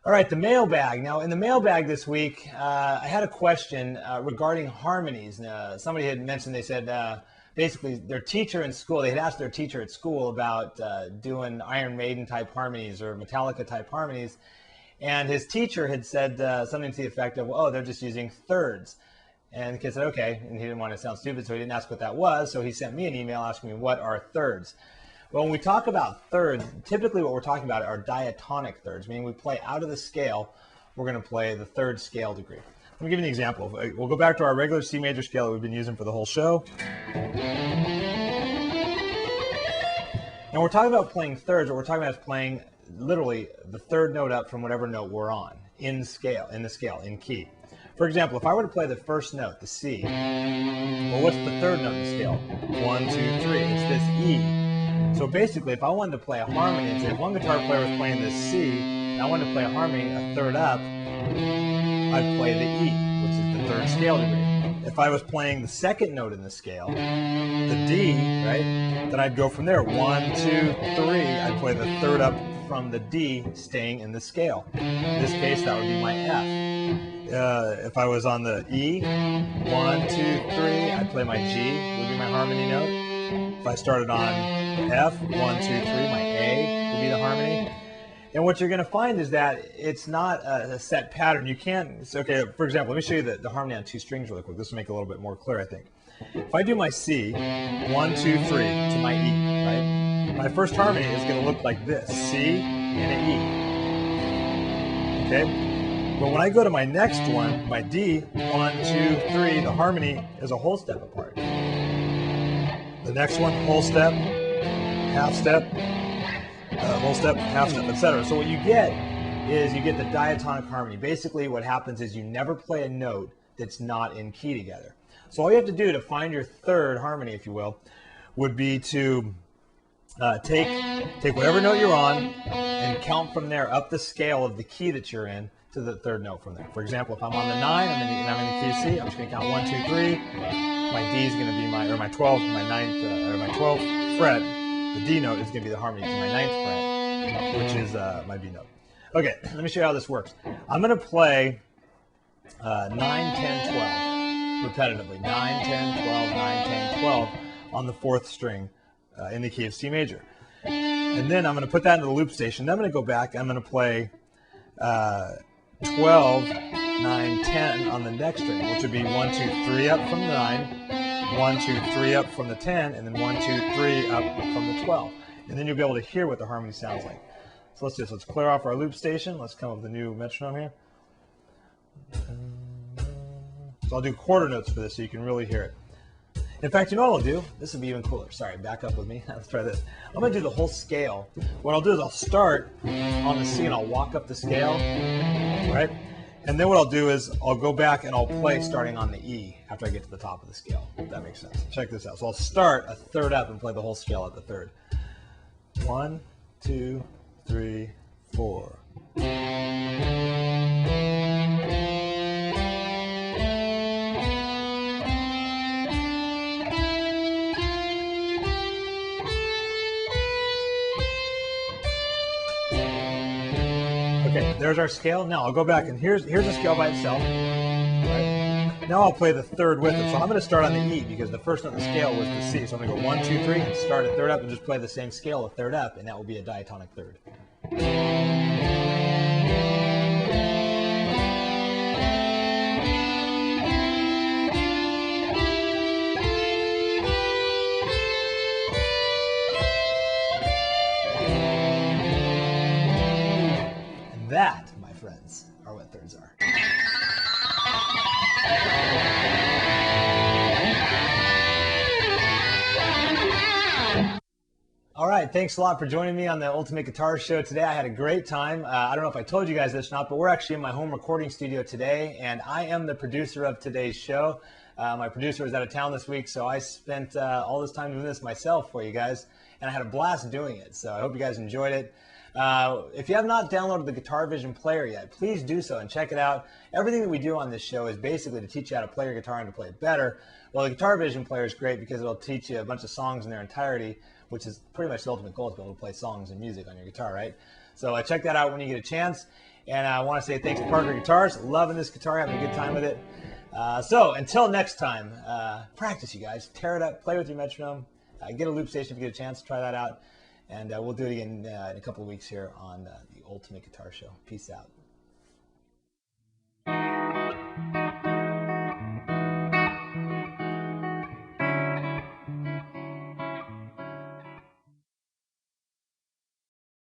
All right, the mailbag. Now, in the mailbag this week, I had a question regarding harmonies. Somebody had mentioned, they said basically their teacher in school, they had asked their teacher at school about doing Iron Maiden type harmonies or Metallica type harmonies. And his teacher had said something to the effect of, oh, they're just using thirds. And the kid said, okay. And he didn't want to sound stupid, so he didn't ask what that was. So he sent me an email asking me, what are thirds? Well, when we talk about thirds, typically what we're talking about are diatonic thirds, meaning we play out of the scale, we're going to play the third scale degree. Let me give you an example. We'll go back to our regular C major scale that we've been using for the whole show. And we're talking about playing thirds. What we're talking about is playing literally the third note up from whatever note we're on, in the scale, in key. For example, if I were to play the first note, the C, well, what's the third note in the scale? 1, 2, 3. It's this E. So basically, if I wanted to play a harmony, and say if one guitar player was playing this C, and I wanted to play a harmony a third up, I'd play the E, which is the third scale degree. If I was playing the second note in the scale, the D, right, then I'd go from there. 1, 2, 3. I'd play the third up from the D, staying in the scale. In this case, that would be my F. If I was on the E, 1, 2, 3, I'd play my G, would be my harmony note. If I started on F, 1, 2, 3, my A would be the harmony. And what you're going to find is that it's not a set pattern. You can't, okay, for example, let me show you the harmony on two strings really quick. This will make it a little bit more clear, I think. If I do my C, 1, 2, 3 to my E, right? My first harmony is going to look like this, C and an E. Okay? But when I go to my next one, my D, 1, 2, 3, the harmony is a whole step apart. The next one, whole step, half step, whole step, half step, etc. So what you get is you get the diatonic harmony. Basically what happens is you never play a note that's not in key together. So all you have to do to find your third harmony, if you will, would be to take whatever note you're on and count from there up the scale of the key that you're in to the third note from there. For example, if I'm on the 9 and I'm in the key of C, I'm just going to count 1, 2, 3. My D is going to be my 12th, my 9th, or my 12th fret. The D note is going to be the harmony to my 9th fret, which is my B note. Okay, let me show you how this works. I'm going to play 9, 10, 12 repetitively. 9, 10, 12, 9, 10, 12 on the 4th string in the key of C major. And then I'm going to put that into the loop station. Then I'm going to go back. I'm going to play 12, 9, 10 on the next string, which would be 1, 2, 3 up from the 9, 1, 2, 3 up from the 10, and then 1, 2, 3 up from the 12. And then you'll be able to hear what the harmony sounds like. So let's clear off our loop station. Let's come up with a new metronome here. So I'll do quarter notes for this so you can really hear it. In fact, you know what I'll do? This will be even cooler. Sorry, back up with me. Let's try this. I'm going to do the whole scale. What I'll do is I'll start on the C and I'll walk up the scale, right? And then what I'll do is I'll go back and I'll play starting on the E after I get to the top of the scale, if that makes sense. Check this out. So I'll start a third up and play the whole scale at the third. 1, 2, 3, 4. Okay, there's our scale. Now I'll go back and here's the scale by itself. Right? Now I'll play the third with it. So I'm going to start on the E because the first note on the scale was the C. So I'm going to go 1, 2, 3 and start a third up and just play the same scale a third up, and that will be a diatonic third. That, my friends, are what thirds are. All right, thanks a lot for joining me on the Ultimate Guitar Show today. I had a great time. I don't know if I told you guys this or not, but we're actually in my home recording studio today, and I am the producer of today's show. My producer was out of town this week, so I spent all this time doing this myself for you guys, and I had a blast doing it, so I hope you guys enjoyed it. If you have not downloaded the Guitar Vision player yet, please do so and check it out. Everything that we do on this show is basically to teach you how to play your guitar and to play it better. Well, the Guitar Vision player is great because it'll teach you a bunch of songs in their entirety, which is pretty much the ultimate goal, is to be able to play songs and music on your guitar, right? So check that out when you get a chance. And I want to say thanks to Parker Guitars. Loving this guitar, having a good time with it. So until next time, practice, you guys. Tear it up, play with your metronome. Get a loop station if you get a chance. Try that out. And we'll do it again in a couple of weeks here on the Ultimate Guitar Show. Peace out.